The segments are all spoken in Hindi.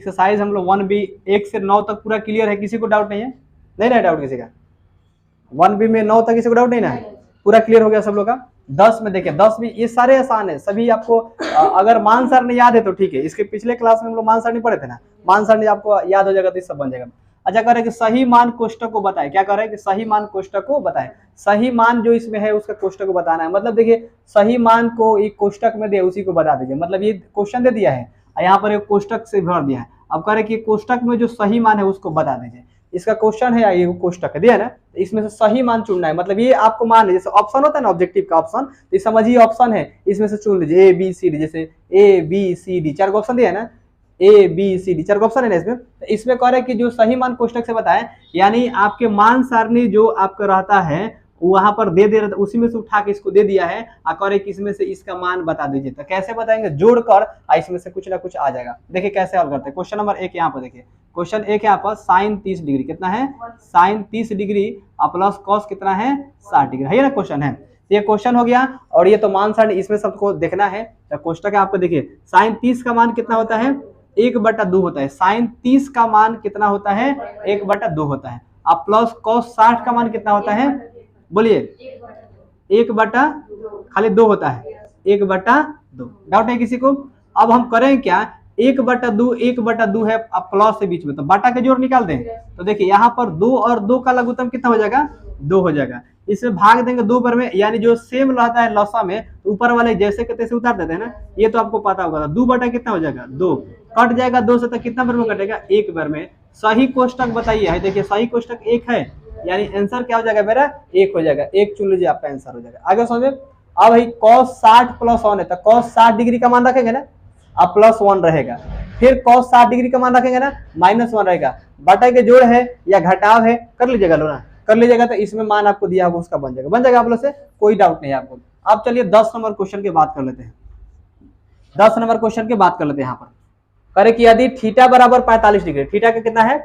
एक्सरसाइज हम लोग 1B 1 से 9 तक पूरा क्लियर है, किसी को डाउट नहीं है? नहीं ना डाउट किसी का? 1B में 9 तक किसी को डाउट नहीं ना? पूरा क्लियर हो गया सब लोग का? 10 में देखिए, 10 भी ये सारे आसान है सभी आपको। अगर मान सारणी याद है तो ठीक है, इसके पिछले क्लास में हम लोग मान सारणी पढ़े थे ना, मान सारणी आपको याद हो जाएगा तो सब बन जाएगा। अच्छा, कह रहे कि सही मान कोष्टक को बताए, क्या कह रहे हैं कि सही मान कोष्टक को बताए। सही मान जो इसमें है उसका कोष्टक को बताना है, मतलब देखिए सही मान को एक कोष्टक में दे उसी को बता दीजिए, मतलब ये क्वेश्चन दे दिया है यहाँ पर एक कोष्टक से भर दिया है, अब कह रहे कि कोष्टक में जो सही मान है उसको बता दीजिए। इसका क्वेश्चन है, ये कोष्टक दिया है ना, इसमें से सही मान चुनना है, मतलब ये आपको मान है, जैसे ऑप्शन होता है ना ऑब्जेक्टिव का ऑप्शन, तो समझिए ऑप्शन है, इसमें से चुन लीजिए ABCD, जैसे ABCD 4 ऑप्शन दिया है ना, ABCD 4 ऑप्शन है ना इसमें, तो इसमें कह रहे कि जो सही मान कोष्टक से बताए, यानी आपके मान सारणी जो आपका रहता है वहां पर दे उसी में से उठा के इसको दे दिया है, और इसमें से इसका मान बता दीजिए। तो कैसे बताएंगे? जोड़कर इसमें से कुछ ना कुछ आ जाएगा। देखिए कैसे हल करते हैं। क्वेश्चन नंबर 1 यहाँ पर देखिए, क्वेश्चन 1 यहाँ पर sin 30 डिग्री कितना है? sin 30 डिग्री प्लस cos कितना है? 60 डिग्री है ना क्वेश्चन है। ये क्वेश्चन हो गया, और ये तो मान सारणी इसमें सबको देखना है। तो कोष्टक आपको देखिए, sin 30 का मान कितना होता है? 1/2 होता है। sin 30 का मान कितना होता है? 1/2 होता है। अब प्लस cos 60 का मान कितना होता है? बोलिए 1/2 खाली 2 होता है, 1/2। डाउट है किसी को? अब हम करें क्या, 1/2 है, अब प्लस से बीच में तो बाटा के जोड़ निकाल दें। तो देखिए यहाँ पर 2 और 2 का लघुत्तम कितना हो जाएगा? 2 हो जाएगा। इसमें भाग देंगे 2 पर में, यानी जो सेम रहता है लसा में ऊपर वाले जैसे के तैसे उतार देते हैं ना, ये तो आपको पता होगा। 2 बटा कितना हो जाएगा? 2 कट जाएगा 2 से, तो कितना बार में कटेगा? 1 बार में। सही कोष्टक बताइए, देखिए सही कोष्टक 1 है, यानी आंसर क्या हो जाएगा मेरा? 1 हो जाएगा। 1 चुन लीजिए, आपका आंसर हो जाएगा। आगे समझे। अब भाई cos 60 प्लस 1 है, तो cos 60 डिग्री का मान रखेंगे ना, अब प्लस 1 रहेगा, फिर cos 60 डिग्री का मान रखेंगे ना, -1 रहेगा। बटा के जोड़ है या घटाव है, कर लीजिएगा लो ना, कर लीजिएगा, तो इसमें मान आपको दिया होगा उसका बन जाएगा, बन जाएगा आप लोग से, कोई डाउट नहीं है आपको। अब चलिए 10 नंबर क्वेश्चन की बात कर लेते हैं। 10 नंबर क्वेश्चन की बात कर लेते हैं। यहाँ पर करे कि यदि थीटा बराबर 45 डिग्री, थीटा का कितना है?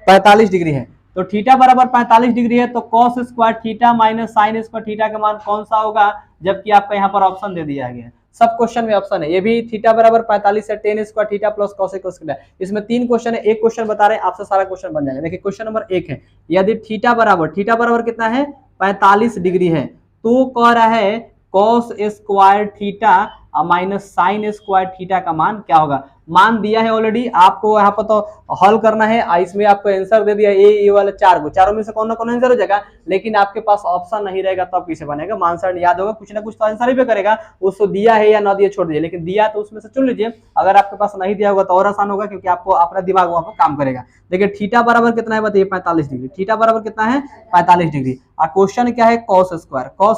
45 डिग्री है, तो थीटा बराबर 45 डिग्री है, तो cos square theta minus sine square theta का मान कौन सा होगा? जबकि आपका यहाँ पर ऑप्शन दे दिया गया है, सब क्वेश्चन में ऑप्शन है। ये भी थीटा बराबर 45 है, tan square theta plus cos square. इसमें 3 क्वेश्चन है, एक क्वेश्चन बता रहे हैं, आपसे सारा क्वेश्चन बन जाएगा। देखिए क्वेश्चन नंबर 1 है, यदि थीटा बराबर कितना है? 45 डिग्री है, तो कह रहा है cos square theta minus sine square theta का मान क्या होगा? मान दिया है ऑलरेडी, आपको यहाँ पर तो हल करना है। इसमें आपको आंसर दे दिया ये वाला 4 को, चारों में से कौन ना कौन आंसर हो जाएगा, लेकिन आपके पास ऑप्शन नहीं रहेगा तब कैसे बनेगा? मान सारणी याद होगा, कुछ ना कुछ तो आंसर ही पे करेगा, उसको दिया है या ना दिया छोड़ दीजिए, लेकिन दिया तो उसमें से चुन लीजिए। अगर आपके पास नहीं दिया होगा तो और आसान होगा, क्योंकि आपको अपना दिमाग वहां पर काम करेगा। देखिए थीटा बराबर कितना है बताइए? 45 डिग्री। थीटा बराबर कितना है? 45 डिग्री। और क्वेश्चन क्या है? cos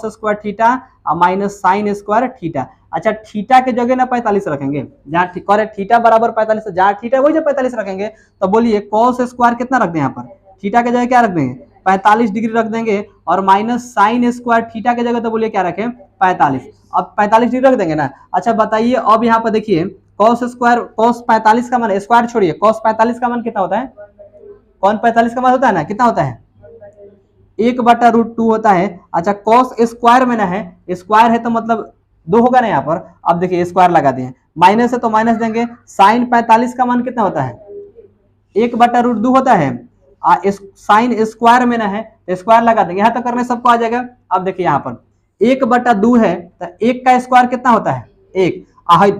square theta minus sine square theta. अच्छा, थीटा के जगह ना 45 रखेंगे, जहाँ थीटा बराबर 45, जहाँ थीटा वही जब 45 रखेंगे, तो बोलिए cos स्क्वायर कितना रख दें? यहाँ पर थीटा के जगह क्या रख देंगे? 45 डिग्री रख देंगे, और माइनस साइन स्क्वायर थीटा के जगह तो बोलिए क्या रखें? 45। अब 45 डिग्री रख देंगे ना। अच्छा बताइए, अब यहाँ पर देखिए cos 45 का मान, स्क्वायर छोड़िए, cos 45 का मान कितना होता है? कौन 45 का मान होता है ना, कितना होता है? 1/√2 होता है। अच्छा cos स्क्वायर में ना है, स्क्वायर है तो मतलब 2 होगा ना यहाँ पर। अब देखिए स्क्वायर लगा दिए, माइनस है तो माइनस देंगे। साइन 45 का मान कितना होता है? 1/√2 होता है। साइन स्क्वायर में ना है, स्क्वायर लगा देंगे, यहाँ तक करने सबको आ जाएगा। अब देखिए यहाँ पर 1/2 है, तो 1 का स्क्वायर कितना होता है? 1।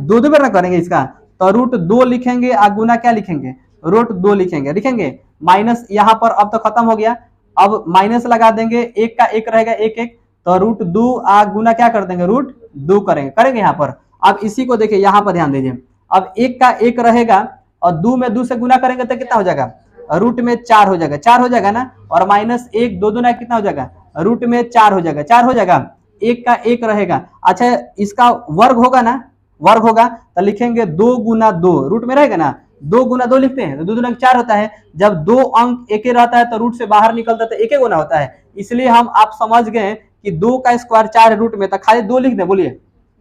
2 बार ना करेंगे इसका, तो √2 लिखेंगे, गुना क्या लिखेंगे? √2 लिखेंगे। माइनस यहाँ पर अब तो खत्म हो गया, अब माइनस लगा देंगे, 1 का 1 रहेगा, 1 तो √2 गुना क्या कर देंगे? √2 करेंगे यहाँ पर। अब इसी को देखिए यहाँ पर ध्यान दीजिए, अब 1 का 1 रहेगा, और 2 में 2 से गुना करेंगे तो कितना हो जाएगा? रूट में 4 हो जाएगा, 4 हो जाएगा ना, और माइनस 1 2 दूना कितना हो जाएगा? रूट में 4 हो जाएगा, 4 हो जाएगा। 1 का 1 रहेगा। अच्छा इसका वर्ग होगा ना, वर्ग होगा तो लिखेंगे 2 गुना 2, रूट में रहेगा ना, 2 गुना 2 लिखते हैं तो 2 दूना 4 होता है। जब 2 अंक एक ही रहता है तो रूट से बाहर निकलता है तो एक ही गुना होता है, इसलिए हम आप समझ गए कि 2 का स्क्वायर 4 रूट में, तो खाली 2 लिख दे, बोलिए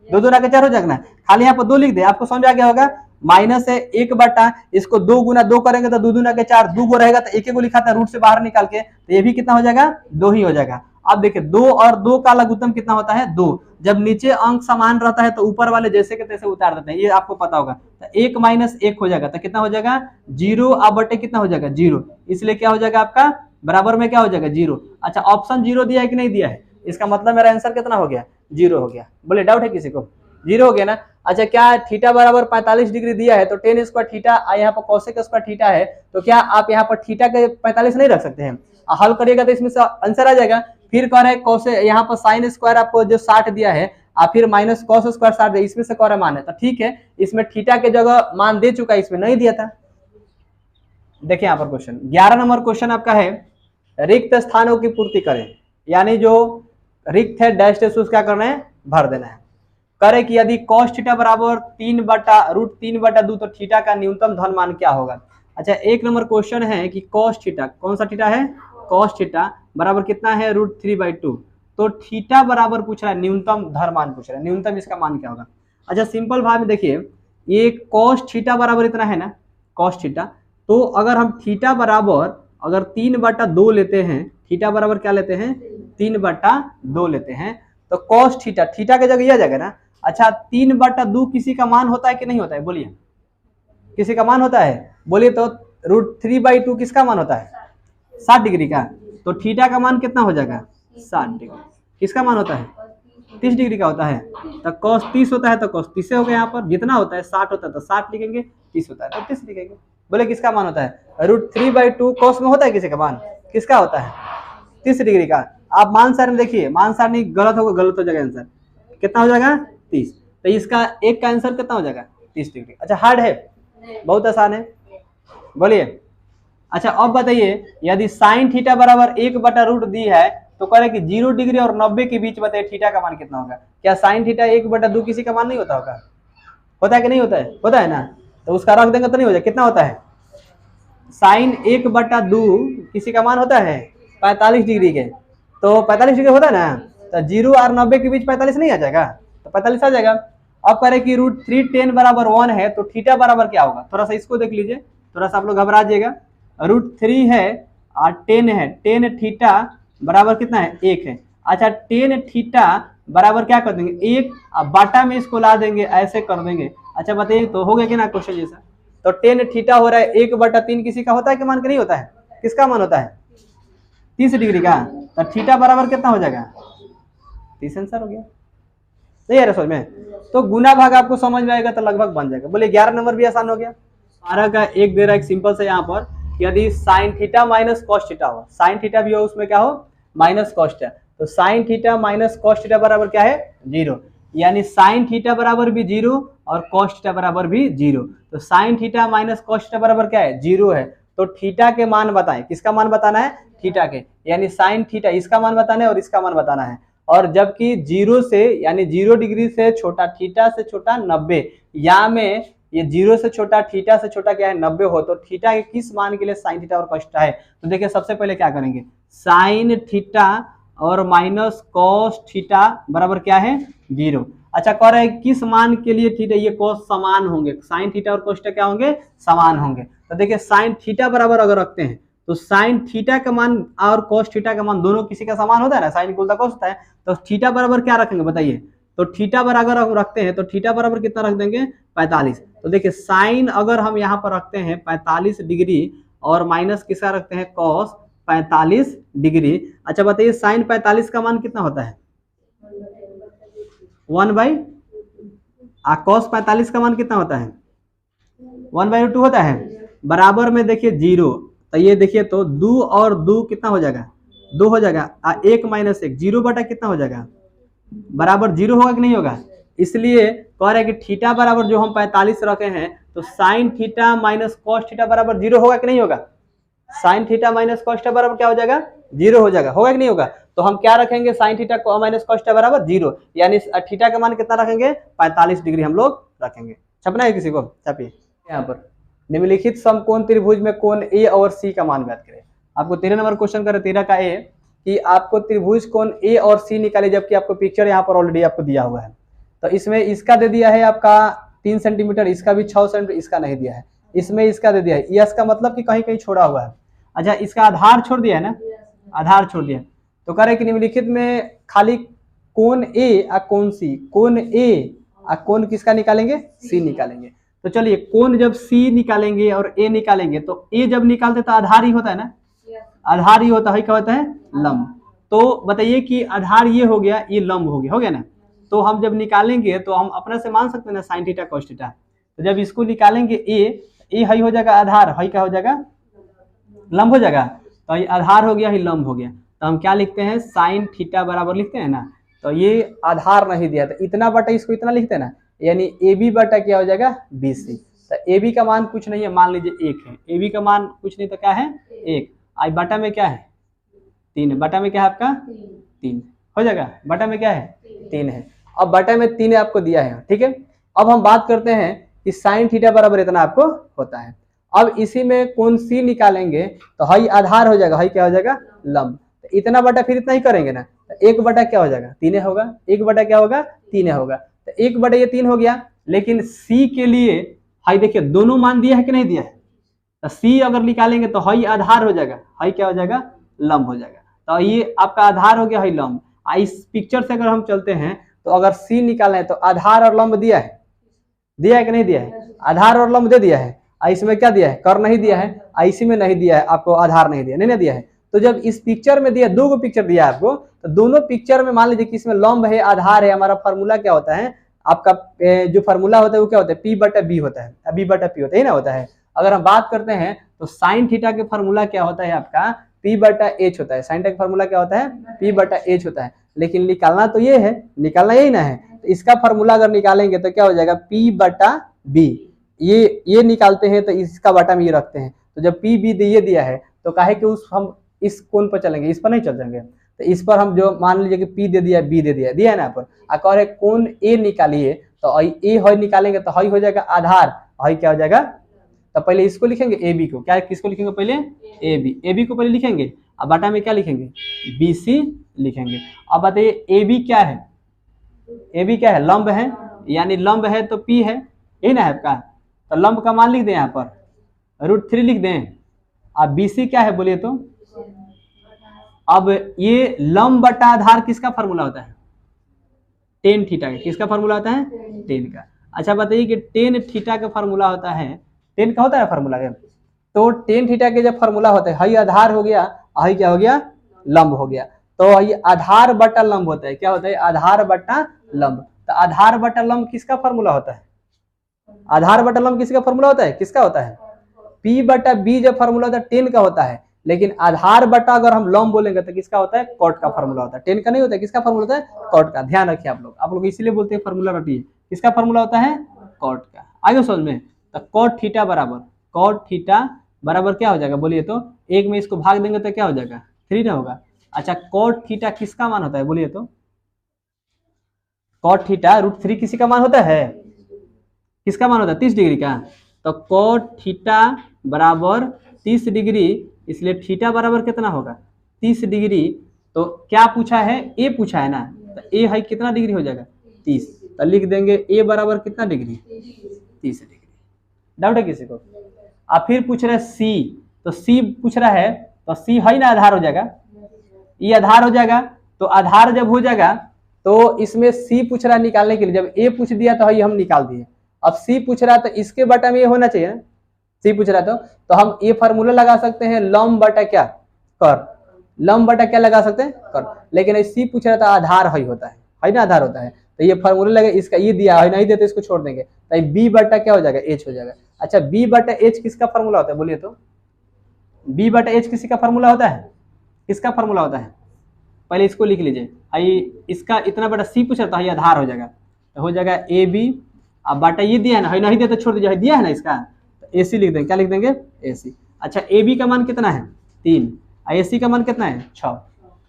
2 दूना के 4 हो जाएगा ना, खाली यहाँ पर 2 लिख दे, आपको समझ आ गया होगा। माइनस है 1 बटा, इसको 2 गुना 2 करेंगे तो 2 दूना के 4, 2 गो रहेगा तो एक ही को लिखा था रूट से बाहर निकाल के, तो ये भी कितना हो जाएगा? 2 ही हो जाएगा। अब देखिए 2 और 2 का लघुत्तम कितना होता है 2। जब नीचे अंक समान रहता है तो ऊपर वाले जैसे के तैसे उतार देते हैं, ये आपको पता होगा। तो 1 - 1 हो जाएगा, तो कितना हो जाएगा 0 अब बटे कितना हो जाएगा 0, इसलिए क्या हो जाएगा आपका बराबर में क्या हो जाएगा 0। अच्छा ऑप्शन 0 दिया है कि नहीं दिया है, इसका मतलब मेरा आंसर कितना हो गया 0 हो गया। बोले डाउट है किसी को, 0 हो गया ना। अच्छा क्या थीटा बराबर 45 डिग्री दिया है तो tan स्क्वायर थीटा, यहाँ पर cosec स्क्वायर थीटा है, तो क्या आप यहाँ पर थीटा के 45 नहीं रख सकते हैं, हल करिएगा तो इसमें से आंसर आ जाएगा। फिर कह रहे हैं cos, यहाँ पर sin स्क्वायर आपको जो 60 दिया है और फिर माइनस cos स्क्वायर 60 दिया, इसमें से कह रहे मान है, तो ठीक है इसमें थीटा के जगह मान दे चुका है, इसमें नहीं दिया था। देखिए यहाँ पर क्वेश्चन 11 नंबर क्वेश्चन आपका है, रिक्त स्थानों की पूर्ति करें, यानी जो रिक्त है डैश डैश उसका करना है भर देना है। करे कि यदि cos थीटा बराबर 3/√3/2 तो थीटा का न्यूनतम धन मान क्या होगा। अच्छा 1 नंबर क्वेश्चन है कि cos थीटा, कौन सा थीटा है cos थीटा बराबर कितना है √3/2, तो थीटा बराबर पूछ रहा है न्यूनतम धन मान पूछ रहा है, न्यूनतम इसका मान क्या होगा। अच्छा सिंपल भाव में देखिए ये cos थीटा बराबर इतना है ना cos थीटा, तो अगर हम थीटा बराबर अगर 3/2 लेते हैं, थीटा बराबर क्या लेते हैं 3/2 लेते हैं, तो cos थीटा, थीटा के जगह यह आ जाएगा ना। अच्छा 3/2 किसी का मान होता है कि नहीं होता है, बोलिए किसी का मान होता है, बोलिए तो √3/2 किसका मान होता है 60 डिग्री का, तो थीटा का मान कितना हो जाएगा 60 डिग्री, किसका मान होता है 30 डिग्री का होता है, तो cos 30 होता है तो cos 30 हो गया, यहाँ पर जितना होता है 60 होता है तो 60 लिखेंगे, 30 होता है तो 30 लिखेंगे। बोले किसका मान होता है √3/2 cos में होता है किसी का मान, किसका होता है 30 डिग्री का। आप मान सारणी देखिए, मान सारणी गलत होगा, गलत हो जाएगा आंसर, कितना हो जाएगा 30, तो इसका एक का आंसर कितना हो जाएगा 30 डिग्री। अच्छा हार्ड है, बहुत आसान है, बोलिए। अच्छा अब बताइए यदि साइन थीटा बराबर 1/√2 दी है तो कह रहे कि 0 डिग्री और 90 के बीच बताइए थीटा का मान कितना होगा। क्या साइन थीटा 1/2 किसी का मान नहीं होता होगा, होता है कि नहीं होता है, होता है ना, तो उसका रख देंगे तो नहीं हो जाए, कितना होता है साइन 1/2 किसी का मान होता है 45 डिग्री के, तो 45 डिग्री होता है ना, तो 0 और 90 के बीच 45 नहीं आ जाएगा, तो 45 आ जाएगा। अब करें कि √3tan बराबर 1 है तो थीटा बराबर क्या होगा, थोड़ा सा इसको देख लीजिए, थोड़ा सा आप लोग घबरा जाइएगा। √3 है और 10 है, tan थीटा बराबर कितना है 1 है। अच्छा tan थीटा बराबर क्या कर देंगे 1, अब बाटा में इसको ला देंगे, ऐसे कर देंगे। अच्छा बताइए तो हो गया कि ना क्वेश्चन जैसा, तो tan थीटा हो रहा है 1/3 किसी का होता है कि मान के नहीं होता है, किसका मान होता है 30 डिग्री का, तो थीटा बराबर कितना हो जाएगा 30 आंसर हो गया। सही है समझ में, तो गुना भाग आपको समझ में आएगा तो लगभग बन जाएगा। बोले 11 नंबर भी आसान हो गया। 12 का एक दे रहा है सिंपल से यहाँ पर, यदि sine theta minus cos theta हो, साइन थीटा भी हो उसमें क्या हो माइनस cos थीटा, तो sine theta minus cos theta बराबर क्या है 0, यानी साइन थीटा बराबर भी 0 और cos थीटा बराबर भी 0, तो sine theta minus cos theta बराबर क्या है 0 है, तो थीटा के मान बताएं, किसका मान बताना है थीटा के, यानी साइन थीटा इसका मान बताना है और इसका मान बताना है। और जबकि 0 से यानी 0 डिग्री से छोटा, थीटा से छोटा 90, या में ये 0 से छोटा थीटा से छोटा क्या है 90 हो, तो थीटा के किस मान के लिए साइन थीटा और cos थीटा है। तो देखिए सबसे पहले क्या करेंगे, साइन थीटा और माइनस cos थीटा बराबर क्या है 0। अच्छा कह रहे हैं किस मान के लिए थीटा ये cos समान होंगे, साइन थीटा और cos थीटा क्या होंगे समान होंगे। तो देखिए साइन थीटा बराबर अगर रखते हैं तो साइन थीटा का मान और cos थीटा का मान दोनों किसी का समान होता है ना, साइन इक्वल cos होता है, तो थीटा बराबर क्या रखेंगे बताइए, तो थीटा बराबर हम रखते हैं तो थीटा बराबर कितना रख देंगे 45। तो देखिए साइन अगर हम यहाँ पर रखते हैं 45 डिग्री और माइनस किसका रखते हैं cos 45 डिग्री। अच्छा बताइए साइन 45 का मान कितना होता है 1/, cos 45 का मान कितना होता है 1/2 होता है, बराबर में देखिए 0, तो ये देखिए तो 2 और 2 कितना हो जाएगा 2 हो जाएगा, 1 - 1 0 बटा कितना हो जाएगा बराबर 0 होगा कि नहीं होगा। इसलिए कह रहे हैं कि थीटा बराबर जो हम 45 रखे हैं तो sine theta minus cos theta बराबर 0 होगा कि नहीं होगा, sine theta minus cos theta बराबर क्या हो जाएगा 0 हो जाएगा, होगा कि नहीं होगा। तो हम क्या रखेंगे sine theta minus cos theta बराबर 0, यानी थीटा का मान कितना रखेंगे 45 डिग्री हम लोग रखेंगे। छपना है किसी को, छपिए यहाँ पर, निम्नलिखित समकोण त्रिभुज में कोण ए और सी का मान ज्ञात करें। आपको 13 नंबर क्वेश्चन करे 13 का ए कि आपको त्रिभुज कोण ए और सी निकाले, जबकि आपको पिक्चर यहाँ पर ऑलरेडी आपको दिया हुआ है। तो इसमें इसका दे दिया है आपका 3 सेंटीमीटर, इसका भी 6 सेंटीमीटर, इसका नहीं दिया है, इसमें इसका दे दिया है, यस का मतलब कि कहीं कहीं छोड़ा हुआ है। अच्छा इसका आधार छोड़ दिया है ना, आधार छोड़ दिया, तो कह रहे कि निम्नलिखित में खाली कोण ए और कोण सी, कोण ए और कोण किसका निकालेंगे, सी निकालेंगे। तो चलिए कोण जब सी निकालेंगे और ए निकालेंगे तो ए जब निकालते तो आधार ही होता है ना, आधार ही होता है, क्या होता है, लंब। तो बताइए कि आधार ये हो गया, ये लंब हो गया ना। तो हम जब निकालेंगे तो हम अपने से मान सकते हैं ना साइन थीटा कॉस थीटा। तो जब इसको निकालेंगे ए हाई हो जाएगा आधार, हाई क्या हो जाएगा, लंब हो जाएगा। तो ये आधार हो गया, ही लंब हो गया। तो हम क्या लिखते हैं, साइन थीटा बराबर लिखते हैं ना। तो ये आधार नहीं दिया तो इतना बटा इसको इतना लिखते हैं ना, यानी ए बी बटा क्या हो जाएगा, बी सी। तो ए बी का मान कुछ नहीं है, मान लीजिए 1 है, ए बी का मान कुछ नहीं तो क्या है 1, आई बटा में क्या है 3, बटा में क्या है आपका 3 हो जाएगा, बटा में क्या है 3 है। अब बटा में 3 आपको दिया है, ठीक है। अब हम बात करते हैं कि साइन थीटा बराबर इतना आपको होता है। अब इसी में कोण सी निकालेंगे तो हाई आधार हो जाएगा, हाई क्या हो जाएगा, लंब। तो इतना बटा फिर इतना ही करेंगे ना, तो 1 बटा क्या हो जाएगा 3 होगा, 1 बटा क्या होगा 3 होगा। तो 1 बटा ये 3 हो गया। लेकिन सी के लिए हाई देखिए दोनों मान दिया है कि नहीं दिया है। तो सी अगर निकालेंगे तो हाई आधार हो जाएगा, हाई क्या हो जाएगा, लंब हो जाएगा। तो ये आपका आधार हो गया, हाई लंब। इस पिक्चर से अगर हम चलते हैं तो अगर सी निकालना है तो आधार और लंब दिया है कि नहीं दिया है, आधार और लंब दे दिया है। इसमें क्या दिया है, कर नहीं दिया है, इसी में नहीं दिया है आपको, आधार नहीं दिया, नहीं दिया है। तो जब इस पिक्चर में दिया, 2 पिक्चर दिया है आपको, तो दोनों पिक्चर में मान लीजिए कि इसमें लंब है, आधार है, हमारा फार्मूला क्या होता है, आपका जो फार्मूला होता है वो क्या होता है, पी बटा बी होता है, बी बटा पी होता है ना, होता है। अगर हम बात करते हैं तो साइन थीटा के फार्मूला क्या होता है आपका, पी बटा एच होता है। साइन थीटा का फार्मूला क्या होता है, पी बटा एच होता है। लेकिन निकालना तो ये है, निकालना यही ना है। तो इसका फार्मूला अगर निकालेंगे तो क्या हो जाएगा, पी बटा बी। ये निकालते हैं तो इसका बटा में ये रखते हैं। तो जब पी बी ये दिया है तो काहे कि हम इस कोण पर चलेंगे, इस पर नहीं चल जाएंगे। तो इस पर हम जो मान लीजिए कि पी दे दिया, बी दे दिया है ना पर, और कोण ए निकालिए तो ए हाई निकालेंगे तो हाई हो जाएगा आधार, हाई क्या हो जाएगा। तो पहले इसको लिखेंगे ए बी को, क्या किसको लिखेंगे पहले, ए बी को पहले लिखेंगे, अब बटा में क्या लिखेंगे, बी सी लिखेंगे। अब बताइए ए बी क्या है, ए बी क्या है, लंब है, यानी लंब है तो पी है, यही ना है आपका। तो लंब का मान लिख दें यहाँ पर, √3 लिख दें। अब बी सी क्या है बोलिए तो, अब ये लंब बटा आधार किसका फार्मूला होता है, टेन थीटा का। किसका फार्मूला होता है, टेन का। अच्छा बताइए कि टेन थीटा का फार्मूला होता है, टेन का होता है फार्मूला का। तो टेन थीटा के जब फार्मूला होता है, हाई आधार हो गया, हाई क्या हो गया, लंब हो गया। तो ये आधार बटा लंब होता है, क्या होता है, आधार बटा लंब। तो आधार बटा लंब किसका फार्मूला होता है, आधार बटा लंब किसका फार्मूला होता है, किसका होता है, पी बटा बी जब फार्मूला होता है टेन का होता है। लेकिन आधार बटा अगर हम लंब बोलेंगे तो किसका होता है, कॉट का फार्मूला होता है, टेन का नहीं होता है। किसका फार्मूला होता है, कॉट का। ध्यान रखिए आप लोग इसीलिए बोलते हैं फार्मूला रटिए, किसका फार्मूला होता है, कॉट का। आगे समझ में। तो कॉट थीटा बराबर क्या हो जाएगा बोलिए तो, एक में इसको भाग देंगे तो क्या हो जाएगा, 3 ना होगा। अच्छा कॉट थीटा किसका मान होता है बोलिए तो, कॉट थीटा √3 किसी का मान होता है, किसका मान होता है, 30 डिग्री का। तो कॉट थीटा बराबर 30 डिग्री, इसलिए थीटा बराबर कितना होगा, 30 डिग्री। तो क्या पूछा है, ए पूछा है ना, तो ए है कितना डिग्री हो जाएगा, 30। तो लिख देंगे ए बराबर कितना डिग्री, 30 डिग्री। डाउट है किसी को। अब फिर पूछ रहे सी, तो सी पूछ रहा है, तो सी है ना आधार हो जाएगा, ये आधार हो जाएगा। तो आधार जब हो जाएगा तो इसमें सी पूछ रहा है निकालने के लिए, जब ए पूछ दिया तो हम निकाल दिए। अब सी पूछ रहा है तो इसके बटा में ये होना चाहिए ना, सी पूछ रहा तो हम ये फार्मूला लगा सकते हैं, लंब बटा क्या, कर, लंब बटा क्या लगा सकते हैं, कर। लेकिन सी पूछ रहा था आधार हाई होता है ना, आधार होता है। तो ये फार्मूला लगे, इसका ये दिया है, नहीं देते इसको छोड़ देंगे। तो बी बटा क्या हो जाएगा, एच हो जाएगा। अच्छा बी बटा एच किसका फार्मूला होता है बोलिए तो, बी बटा एच किसी का फार्मूला होता है, किसका फार्मूला होता है, पहले इसको लिख लीजिए। इसका इतना बड़ा सी पूछ रहा था, ये आधार हो जाएगा, तो हो जाएगा ए बी। अब बटा ये दिया है ना, नहीं दिया तो छोड़ दीजिए, दिया है ना इसका, तो ए सी लिख देंगे। क्या लिख देंगे, ए सी। अच्छा ए बी का मान कितना है, 3, ए सी का मान कितना है, 6।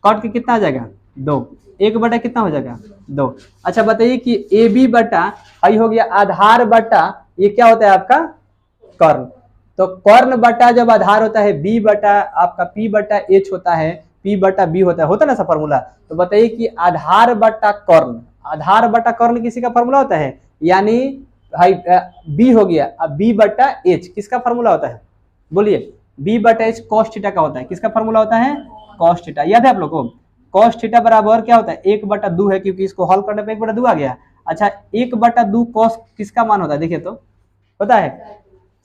कॉट के कितना आ जाएगा, 2, 1 बटा कितना हो जाएगा, 2। अच्छा बताइए कि ए बी बटा आई हो गया आधार बटा, ये क्या होता है आपका, कर्ण। तो कर्ण बटा जब आधार होता है, बी बटा आपका पी बटा एच होता है, पी बटा बी होता है ना सा फार्मूला। तो बताइए कि आधार बटा कर्ण, आधार बटा कर्ण किसी का फार्मूला होता है, यानी भाई बी हो गया। अब बी बटा एच किसका फार्मूला होता है बोलिए, बी बटा एच कॉस थीटा का होता है। किसका फार्मूला होता है, कॉस थीटा। याद है आप लोग को, कॉस थीटा बराबर क्या होता है 1/2 है, क्योंकि इसको हल करने पे 1/2 आ गया। अच्छा 1/2 कॉस किसका मान होता है, देखिए तो पता है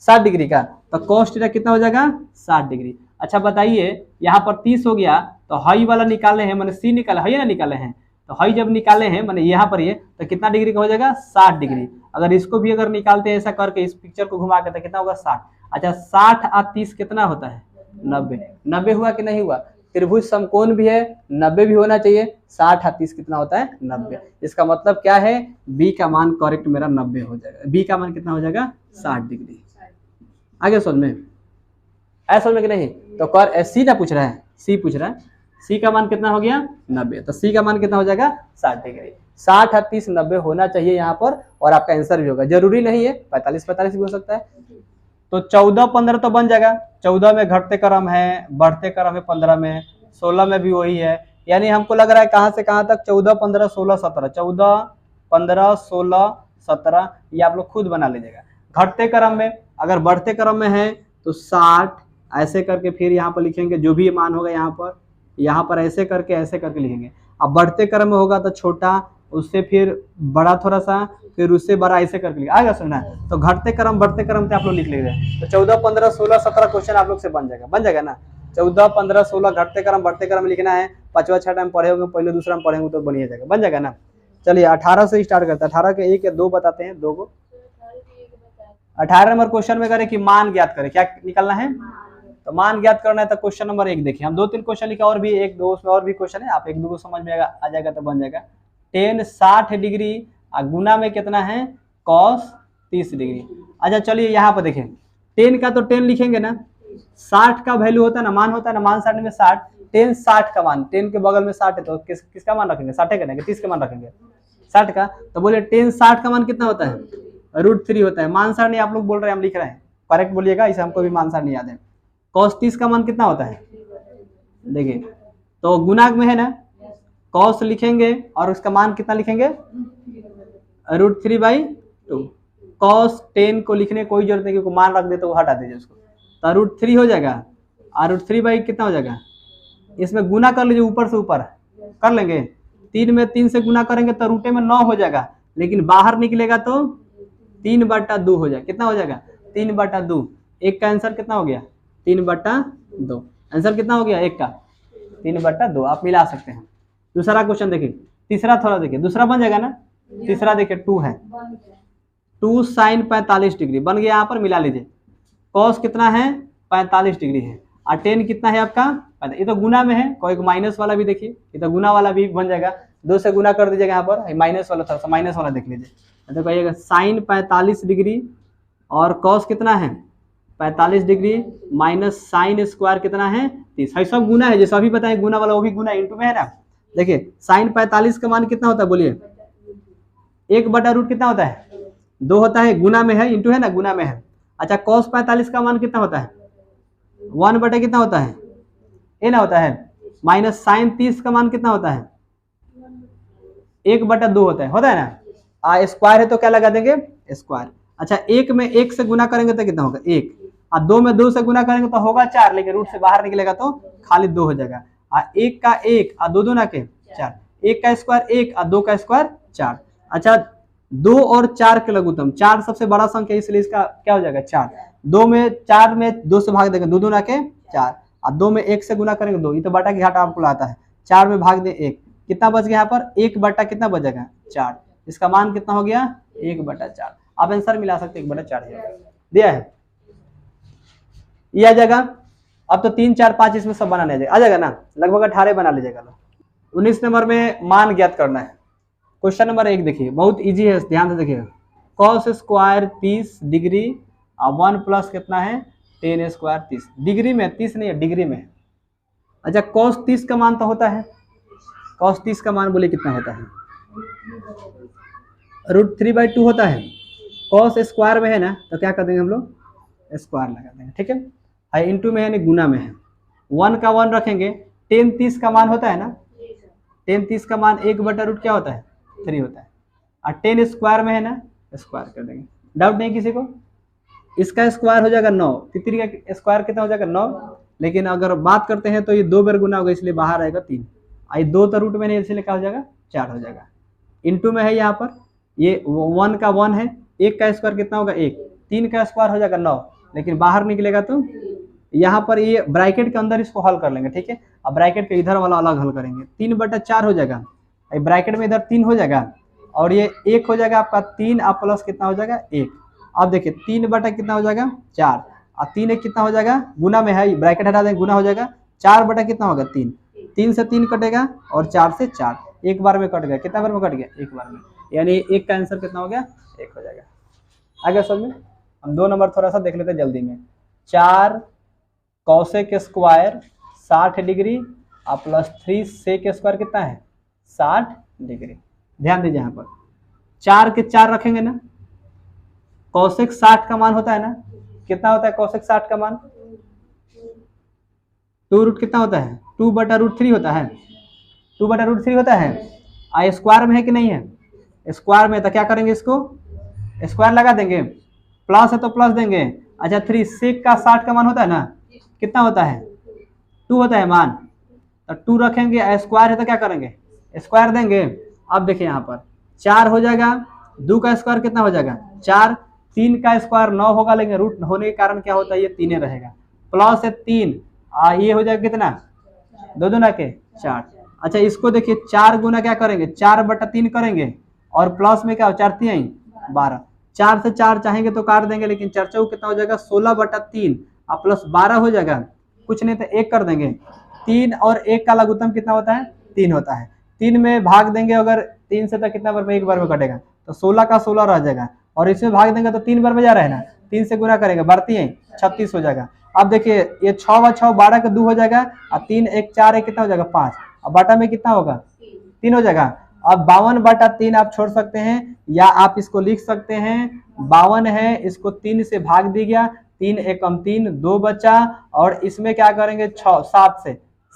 60 डिग्री का, तो कॉस थीटा कितना हो जाएगा 60 डिग्री। अच्छा बताइए यहाँ पर 30 हो गया, तो हाई वाला निकाले हैं, मैंने सी निकाला है ना, निकाले हैं, तो हाई जब निकाले हैं मैंने यहाँ पर ये, तो कितना डिग्री का हो जाएगा 60 डिग्री। अगर इसको भी अगर निकालते हैं ऐसा करके, इस पिक्चर को घुमा के, तो कितना होगा 60। अच्छा 60 और 30 कितना होता है 90। 90 हुआ कि नहीं हुआ, त्रिभुज समकोण भी है 90 भी होना चाहिए, 60 और 30 कितना होता है 90। इसका मतलब क्या है, बी का मान करेक्ट मेरा 90 हो जाएगा, बी का मान कितना हो जाएगा 60 डिग्री। आगे समझ में, ऐसा समझ में कि नहीं, तो कर सी ना पूछ रहा है, सी पूछ रहा है, सी का मान कितना हो गया 90, तो सी का मान कितना हो जाएगा 60 डिग्री। 60 और 30 90 होना चाहिए यहाँ पर, और आपका आंसर भी होगा, जरूरी नहीं है 45 भी हो सकता है। तो 14 15 तो बन जाएगा, 14 में घटते क्रम है, बढ़ते क्रम है 15 में, 16 में भी वही है, यानी हमको लग रहा है कहाँ से कहाँ तक 14 15 16 17, 14 15 16 17, ये आप लोग खुद बना लीजिएगा। घटते क्रम में, अगर बढ़ते क्रम में है तो 60 ऐसे करके फिर यहाँ पर लिखेंगे, जो भी मान होगा यहाँ पर ऐसे करके लिखेंगे। अब बढ़ते क्रम में होगा तो छोटा, उससे फिर बड़ा थोड़ा सा, फिर उससे बड़ा, ऐसे करके लिखा आएगा सुनना। तो घटते क्रम बढ़ते क्रम से आप लोग लिख लीजिए, तो 14 15 16 17 क्वेश्चन आप लोग से बन जाएगा ना। 14 15 16 घटते क्रम बढ़ते क्रम लिखना है, 5वां 6 टाइम पढ़े होंगे, पहले दूसरा में पढ़ेंगे तो बन जाएगा, बन जाएगा ना। चलिए 18 से स्टार्ट करते हैं, 18 के 1 या 2 बताते हैं, 2 को। 18 नंबर क्वेश्चन में करें कि मान ज्ञात करें, क्या निकालना है, तो मान ज्ञात करना है। तो क्वेश्चन नंबर 1 देखिए, हम 2-3 क्वेश्चन लिखा, और भी 1-2 उसमें और भी क्वेश्चन है, आप 1-2 को समझ में आ जाएगा तो बन जाएगा। tan 60 डिग्री गुना में कितना है cos 30 डिग्री। अच्छा चलिए यहाँ पर देखें, tan का तो tan लिखेंगे ना, 60 का वैल्यू होता है ना, मान होता है ना, मान 60 में 60, tan 60 का मान, tan के बगल में 60 है तो किसका मान रखेंगे 60 का, 30 का मान रखेंगे 60 का। तो बोले tan 60 का मान कितना होता है √3 होता है। मान 60 नहीं आप लोग बोल रहे हैं, हम लिख रहे हैं, करेक्ट बोलिएगा, इसे हमको भी मान 60 नहीं याद है। cos 30 का मान कितना होता है, देखिए तो गुना में है ना, cos लिखेंगे और उसका मान कितना लिखेंगे √3/2। cos 10 को लिखने की कोई जरूरत नहीं, क्योंकि मान रख दे तो हटा दीजिए उसको, तो √3 हो जाएगा, और √3 कितना हो जाएगा, इसमें गुना कर लीजिए, ऊपर से ऊपर कर लेंगे, 3 में 3 से गुना करेंगे तो रूटे में 9 हो जाएगा, लेकिन बाहर निकलेगा तो 3/2 हो जाएगा, कितना हो जाएगा 3/2। एक का आंसर कितना हो गया 3/2, आंसर कितना हो गया एक का 3/2, आप मिला सकते हैं। दूसरा क्वेश्चन देखिए, तीसरा थोड़ा देखिए, दूसरा बन जाएगा ना, तीसरा देखिए 2 है, 2 sin 45 डिग्री बन गया, यहाँ पर मिला लीजिए, cos कितना है 45 डिग्री है, और tan कितना है आपका, ये तो गुना में है, कोई माइनस वाला भी देखिए, ये तो गुना वाला भी बन जाएगा, 2 से गुना कर दीजिएगा, यहाँ पर माइनस वाला था, माइनस वाला देख लीजिए, तो कहिएगा sin 45 डिग्री और cos कितना है 45 डिग्री माइनस साइन स्क्वायर कितना है 30, है सब गुना है, जैसे अभी बताएं गुना वाला वो भी गुना इंटू में है ना। देखिए साइन 45 का मान कितना होता है बोलिए, 1/√, कितना होता है 2 होता है, गुना में है, इंटू है ना, गुना में है। अच्छा cos 45 का मान कितना होता है 1/, कितना होता है ए ना होता है, माइनस साइन 30 का मान कितना होता है 1/2 होता है ना, स्क्वायर है तो क्या लगा देंगे स्क्वायर। अच्छा 1 में 1 से गुना करेंगे तो कितना होगा 1, और 2 में 2 से गुना करेंगे तो होगा 4, लेकिन रूट से बाहर निकलेगा तो खाली 2 हो जाएगा, और 1 का 1 और 2 2 के 4, 1 का स्क्वायर 1 और 2 का स्क्वायर 4। अच्छा 2 और 4 के लघुत्तम, 4 सबसे बड़ा संख्या इसलिए इसका क्या हो जाएगा 4, 2 में 4 में 2 से भाग देंगे 2 2 के 4, और 2 में 1 से गुना करेंगे 2, ये तो बटा की घाटा आपको आता है, 4 में भाग दे 1, कितना बच गया यहाँ पर 1/, कितना बच जाएगा 4, इसका मान कितना हो गया 1/4। आप आंसर मिला सकते 1/4 दिया है, ये आ जाएगा। अब तो 3 4 5 इसमें सब बनाने आ जाएगा ना, लगभग 18 बना लीजिएगा। 19 नंबर में मान ज्ञात करना है। क्वेश्चन नंबर 1 देखिए, बहुत इजी है, ध्यान से देखिएगा, cos स्क्वायर 30 डिग्री और 1 प्लस कितना है tan स्क्वायर 30 डिग्री में, 30 नहीं है डिग्री में। अच्छा cos 30 का मान तो होता है, cos 30 का मान बोले कितना होता है √3/2 होता है, cos स्क्वायर में है ना तो क्या कर देंगे हम लोग स्क्वायर लगा देंगे, ठीक है, इंटू में है ना गुना में है, 1 का 1 रखेंगे, tan 30 का मान होता है ना, tan 30 का मान 1/√3 क्या होता है 3 होता है, और tan स्क्वायर में है ना स्क्वायर कर देंगे, डाउट नहीं किसी को। इसका स्क्वायर हो जाएगा 9, 3 का स्क्वायर कितना हो जाएगा 9, लेकिन अगर बात करते हैं तो ये 2 बार गुना होगा इसलिए बाहर आएगा 3, आई 2 तो रूट में नहीं, इसलिए क्या हो जाएगा 4 हो जाएगा। इनटू में है यहाँ पर, ये 1 का 1 है, 1 का स्क्वायर कितना होगा 1, 3 का स्क्वायर हो जाएगा 9, लेकिन बाहर निकलेगा तो यहाँ पर ये ब्रैकेट के अंदर इसको हल कर लेंगे, ठीक है। अब ब्रैकेट के इधर वाला अलग हल करेंगे, 3/4 हो जाएगा, ब्रैकेट में इधर 3 हो जाएगा और ये 1 हो जाएगा आपका 3, आप प्लस कितना हो जाएगा 1। अब देखिए 3 बटा कितना हो जाएगा 4, और 3 1 कितना हो जाएगा, गुना में है, ब्रैकेट हटा देंगे, गुना हो जाएगा, 4 बटा कितना होगा 3, 3 से 3 कटेगा और 4 से 4, एक बार में कट गया, कितना बार में कट गया, एक बार में, यानी 1 का आंसर कितना हो गया 1 हो जाएगा। आगे समझ में, हम 2 नंबर थोड़ा सा देख लेते हैं जल्दी में। 4 कॉसेक स्क्वायर 60 डिग्री और प्लस 3 सेक स्क्वायर कितना है 60 डिग्री। ध्यान दीजिए यहाँ पर 4 के 4 रखेंगे ना, कॉसेक 60 का मान होता है ना, कितना होता है कॉसेक 60 का मान, 2 रूट कितना होता है 2/√3 होता है, 2/√3 होता है। आ स्क्वायर में है कि नहीं है, स्क्वायर में, तो क्या करेंगे, इसको स्क्वायर लगा देंगे, प्लस है तो प्लस देंगे। अच्छा 3 सेक का 60 का मान होता है ना, कितना होता है 2 होता है मान, तो 2 रखेंगे, स्क्वायर है तो क्या करेंगे स्क्वायर देंगे। अब देखिए यहाँ पर 4 हो जाएगा, 2 का स्क्वायर कितना हो जाएगा 4, 3 का स्क्वायर 9 होगा, लेकिन रूट होने के कारण क्या होता है ये 3 रहेगा, प्लस है 3, ये हो जाएगा कितना 2 दूना के 4। अच्छा इसको देखिए 4 गुना क्या करेंगे 4/3 करेंगे, और प्लस में क्या हो 4 3 12, 4 से 4 चाहेंगे तो काट देंगे, लेकिन 4 चौक कितना हो जाएगा 16/3 और प्लस 12 हो जाएगा, कुछ नहीं तो 1 कर देंगे। 3 और 1 का लघुत्तम कितना होता है 3 होता है, 3 में भाग देंगे अगर 3 से तो कितना बार में, एक बार में कटेगा, तो 16 का 16 रह जाएगा, और इसमें भाग देंगे तो 3 बार में जा रहा है ना, 3 से गुना करेंगे बढ़ती है 36 हो जाएगा। अब देखिए ये 6 व 6 12 का 2 हो जाएगा, और 3 1 4 1 कितना हो जाएगा 5, और बटा में कितना होगा 3 हो जाएगा। अब 52/3 आप छोड़ सकते हैं, या आप इसको लिख सकते हैं 52 है, इसको 3 से भाग दी गया, 3 एकम 3 2 बचा, और इसमें क्या करेंगे 6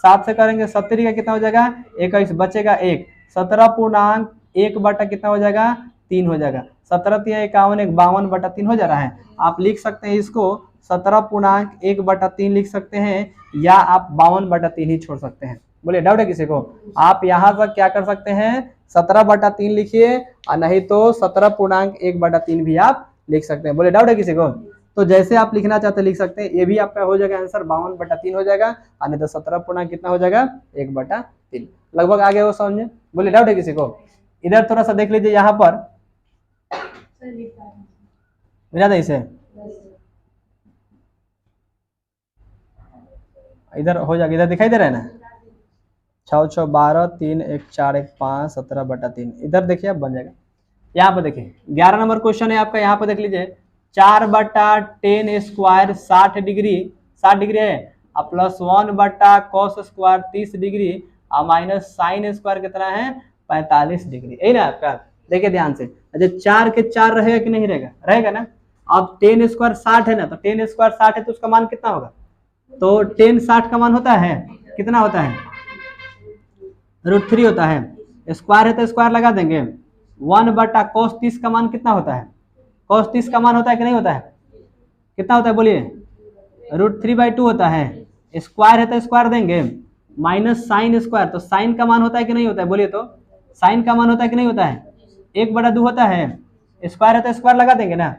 7 से करेंगे 70 का कितना हो जाएगा 21 बचेगा 1, 17.1 बटा कितना हो जाएगा 3 हो जाएगा, 17 3 51 1 52/3 हो जा रहा है। आप लिख सकते हैं इसको 17.1/3 लिख सकते हैं, या आप 52/3 ही छोड़ सकते हैं। बोलिए डाउट है किसी को, आप यहाँ तक क्या कर सकते हैं 17/3 लिखिए, और नहीं तो 17.1/3 भी आप लिख सकते हैं। बोले डाउट है किसी को, तो जैसे आप लिखना चाहते लिख सकते हैं, ये भी आपका हो जाएगा आंसर 52/3 हो जाएगा, और नहीं तो 17 कितना हो जाएगा 1/3, लगभग आ गया वो समझ में। बोले डाउट है किसी को, इधर थोड़ा सा देख लीजिए, यहाँ पर मिला था इसे, इधर हो जाएगा, इधर दिखाई दे रहा है ना 6 6 12 3 1 4 1 5 17/3, इधर देखिए आप बन जाएगा। यहाँ पर देखिए 11 नंबर क्वेश्चन है आपका, यहाँ पर देख लीजिए 4/10 स्क्वायर 60 डिग्री है, और प्लस 1/cos स्क्वायर 30 डिग्री, और माइनस साइन स्क्वायर कितना है 45 डिग्री, यही ना आपका। देखिए ध्यान से, अच्छा 4 के 4 रहेगा कि नहीं रहेगा, रहेगा ना। अब 10 स्क्वायर 60 है ना, तो 10 स्क्वायर 60 है तो उसका मान कितना होगा, तो 10 60 का मान होता है कितना होता है √3 होता है, स्क्वायर है तो स्क्वायर लगा देंगे, 1/cos 30 का मान कितना होता है, cos 30 का मान होता है कि नहीं होता है, कितना होता है बोलिए √3/2 होता है, स्क्वायर है तो स्क्वायर देंगे, माइनस साइन स्क्वायर, तो साइन का मान होता है कि नहीं होता है, बोलिए तो साइन का मान होता है कि नहीं होता है 1/2 होता है, स्क्वायर है तो स्क्वायर लगा देंगे ना,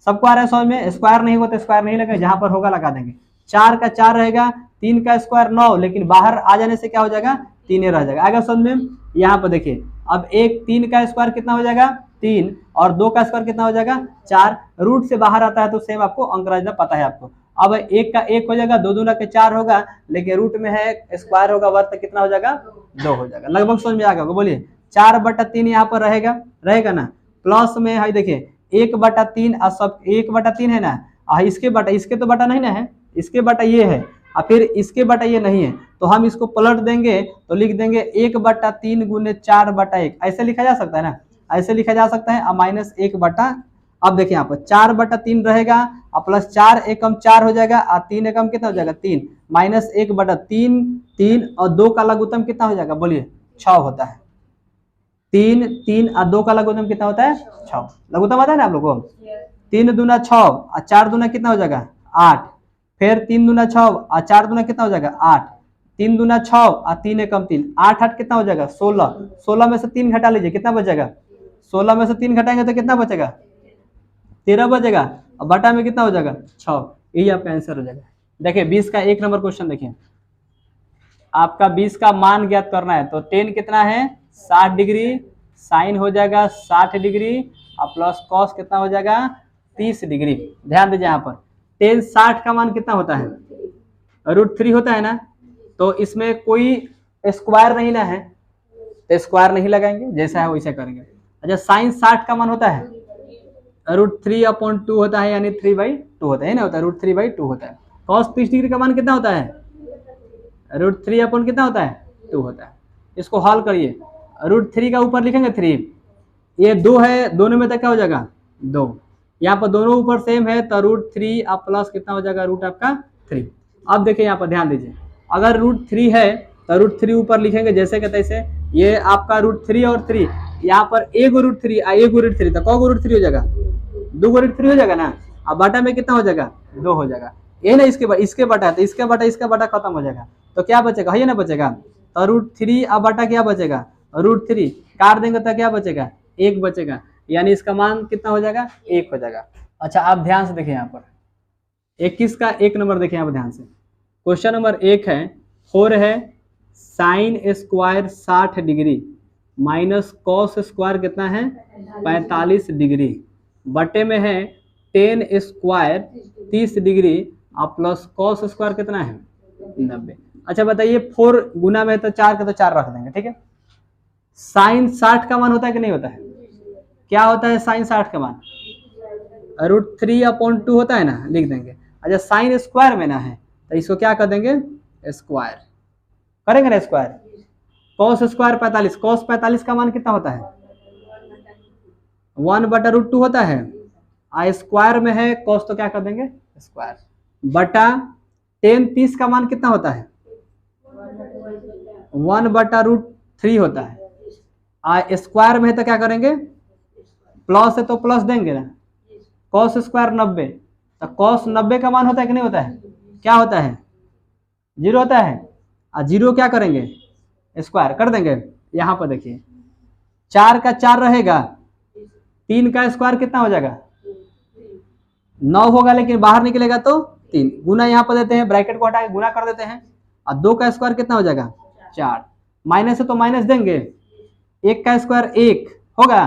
सबको आ रहा है समझ में, स्क्वायर नहीं होता स्क्वायर नहीं लगेगा, जहां पर होगा लगा देंगे। 4 का 4 रहेगा, 3 का स्क्वायर 9, लेकिन बाहर आ जाने से क्या हो जाएगा 3 रह जाएगा। आगे समझ में, यहाँ पर देखिए अब 3 का स्क्वायर कितना हो जाएगा 3, और 2 का स्क्वायर कितना हो जाएगा 4, रूट से बाहर आता है तो सेम आपको अंक रचना पता है आपको। अब 1 का 1 हो जाएगा, 2 दूना के 4 होगा, लेकिन रूट में है स्क्वायर होगा वर्त कितना हो जाएगा 2 हो जाएगा, लगभग समझ में आ गया। बोलिए 4/3 यहाँ पर रहेगा ना, प्लस में है देखिए 1/3, सब 1/3 है ना, इसके तो बटा नहीं ना है, इसके बटा ये है, और फिर इसके बटा ये नहीं है, तो हम इसको पलट देंगे तो लिख देंगे 1/3 गुने 4/1, ऐसे लिखा जा सकता है ना, ऐसे लिखा जा सकता है, और माइनस 1/, अब देखिए यहाँ पर 4/3 रहेगा, और प्लस 4 एकम 4 हो जाएगा, और 3 एकम कितना हो जाएगा 3, माइनस 1/3 3, और 2 का लघुत्तम कितना हो जाएगा बोलिए 6 होता है, 3 3 और 2 का लघुत्तम कितना होता है 6, लघुत्तम आता है ना आप लोगों को, 3 दूना 6, और 4 दूना कितना हो जाएगा 8, फिर 3 दूना 6 और 4 दूना कितना हो जाएगा 8, 3 दूना 6 और 3 एकम 3, 8 8 कितना हो जाएगा 16, 16 में से 3 घटा लीजिए कितना बचेगा, 16 में से 3 घटाएंगे तो कितना बचेगा 13 बचेगा, और बटा में कितना हो जाएगा 6। यही आपका आंसर हो जाएगा। देखिए 20 का 1 नंबर क्वेश्चन देखिए, आपका 20 का मान ज्ञात करना है, तो टेन कितना है 60 डिग्री, साइन हो जाएगा 60 डिग्री और प्लस कॉस कितना हो जाएगा 30 डिग्री। ध्यान दीजिए यहाँ पर टेन 60 का मान कितना होता है √3 होता है ना, तो इसमें कोई स्क्वायर नहीं ना है, तो स्क्वायर नहीं लगाएंगे, जैसा है वैसा करेंगे। अच्छा साइन 60 का मान होता है √3/2 होता है, यानी 3/2 होता है ना, होता है √3/2 होता है। कॉस 30 डिग्री का मान कितना होता है √3 कितना होता है 2 होता है। इसको हल करिए, √3 का ऊपर लिखेंगे 3, ये 2 है, दोनों में तो क्या हो जाएगा 2, यहाँ पर दोनों ऊपर सेम है तो √3 अब प्लस कितना हो जाएगा रूट आपका 3। अब देखिए यहाँ पर ध्यान दीजिए, अगर √3 है तो √3 ऊपर लिखेंगे जैसे कि तैसे, ये आपका √3 और 3, यहाँ पर एक √3 एक √3 तो कौ √3 हो जाएगा 2 √3 हो जाएगा ना, अब बटा में कितना हो जाएगा 2 हो जाएगा, ये ना इसके बटा है तो इसका बटा खत्म हो जाएगा, तो क्या बचेगा है ना बचेगा, तो √3 अब बटा क्या बचेगा √3 काट देंगे तो क्या बचेगा 1 बचेगा, यानी इसका मान कितना हो जाएगा 1 हो जाएगा। अच्छा आप ध्यान से देखिए यहाँ पर 21 का 1 नंबर देखिए यहाँ पर ध्यान से, क्वेश्चन नंबर 1 है 4 है sine square 60 degree minus cos square कितना है 45 डिग्री, बटे में है 10 स्क्वायर 30 डिग्री और प्लस कॉस स्क्वायर कितना है 90। अच्छा बताइए 4 गुना में तो 4 का तो 4 रख देंगे, ठीक है। साइन 60 का मान होता है कि नहीं होता है, क्या होता है साइन 60 का मान √3/2 होता है ना, लिख देंगे। अच्छा साइन स्क्वायर में ना है तो इसको क्या कर देंगे स्क्वायर करेंगे ना, स्क्वायर कॉस स्क्वायर 45, कॉस 45 का मान कितना होता है 1/√2 होता है, स्क्वायर में है कॉस तो क्या कर देंगे स्क्वायर, बटा 10 30 का मान कितना होता है 1/√3 होता है, स्क्वायर में है तो क्या करेंगे प्लस है तो प्लस देंगे ना, कॉस स्क्वायर 90, तो कॉस 90 का मान होता है कि नहीं होता है, क्या होता है 0 होता है, और 0 क्या करेंगे स्क्वायर कर देंगे। यहाँ पर देखिए 4 का 4 रहेगा, 3 का स्क्वायर कितना हो जाएगा 9 होगा, लेकिन बाहर निकलेगा तो 3, गुना यहाँ पर देते हैं, ब्रैकेट को हटा के गुना कर देते हैं, और 2 का स्क्वायर कितना हो जाएगा 4, माइनस है तो माइनस देंगे, 1 का स्क्वायर 1 होगा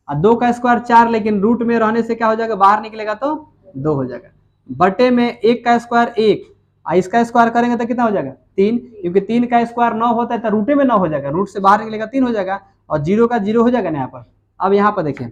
और 2 का स्क्वायर 4, लेकिन रूट में रहने से क्या हो जाएगा बाहर निकलेगा तो 2 हो जाएगा, बटे में 1 का स्क्वायर 1 और इसका स्क्वायर करेंगे तो कितना हो जाएगा 3, क्योंकि 3 का स्क्वायर 9 होता है तो रूटे में 9 हो जाएगा, रूट से बाहर निकलेगा 3 हो जाएगा, और 0 का 0 हो जाएगा ना यहाँ पर। अब यहाँ पर देखिए